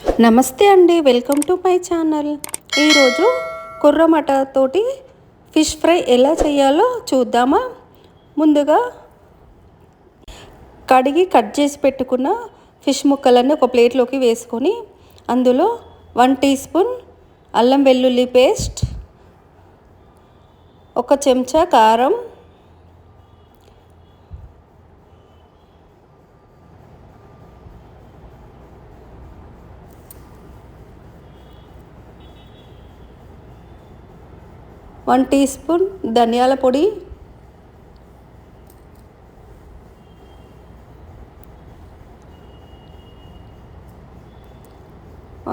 నమస్తే అండి, welcome to my channel. ఈరోజు కుర్రమట తోటి ఫిష్ ఫ్రై ఎలా చేయాలో చూద్దామా. ముందుగా కడిగి కట్ చేసి పెట్టుకున్న ఫిష్ ముక్కలన్నీ ఒక ప్లేట్లోకి వేసుకొని అందులో 1 టీ స్పూన్ అల్లం వెల్లుల్లి పేస్ట్, 1 చెంచా కారం, 1 టీ స్పూన్ ధనియాల పొడి,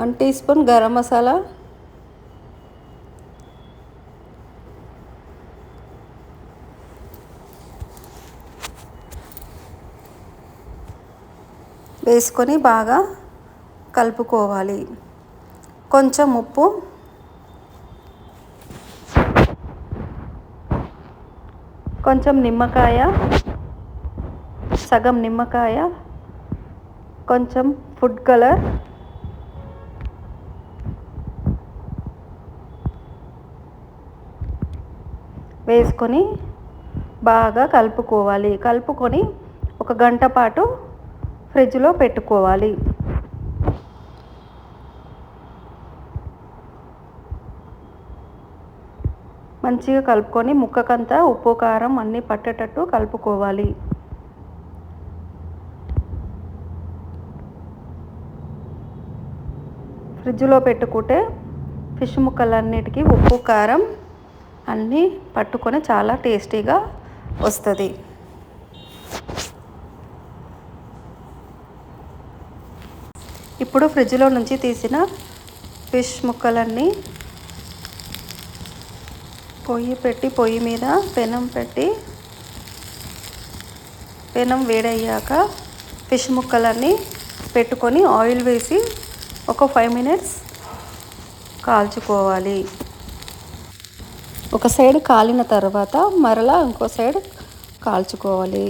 1 టీ స్పూన్ గరం మసాలా, 1 వేసుకొని బాగా కలుపుకోవాలి. కొంచెం ఉప్పు, కొంచెం నిమ్మకాయ, సగం నిమ్మకాయ, కొంచెం ఫుడ్ కలర్, వేసుకొని బాగా కలుపుకోవాలి. కలుపుకొని 1 గంట పాటు ఫ్రిడ్జ్లో పెట్టుకోవాలి. మంచిగా కలుపుకొని ముక్కకంతా ఉప్పు కారం అన్నీ పట్టేటట్టు కలుపుకోవాలి. ఫ్రిడ్జ్లో పెట్టుకుంటే ఫిష్ ముక్కలన్నిటికీ ఉప్పు కారం అన్నీ పట్టుకొని చాలా టేస్టీగా వస్తుంది. ఇప్పుడు ఫ్రిడ్జ్లో నుంచి తీసిన ఫిష్ ముక్కలన్నీ పొయ్యి మీద పెనం వేడయ్యాక ఫిష్ ముక్కలన్నీ పెట్టుకొని ఆయిల్ వేసి ఒక 5 మినిట్స్ కాల్చుకోవాలి. ఒక సైడ్ కాలిన తర్వాత మరలా ఇంకో సైడ్ కాల్చుకోవాలి.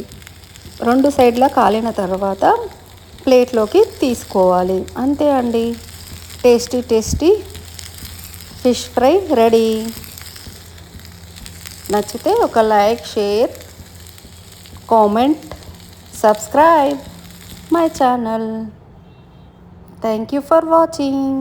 2 సైడ్ల కాలిన తర్వాత ప్లేట్లోకి తీసుకోవాలి. అంతే అండి, టేస్టీ ఫిష్ ఫ్రై రెడీ. నచ్చితే ఒక like, share, comment, subscribe my channel. Thank you for watching.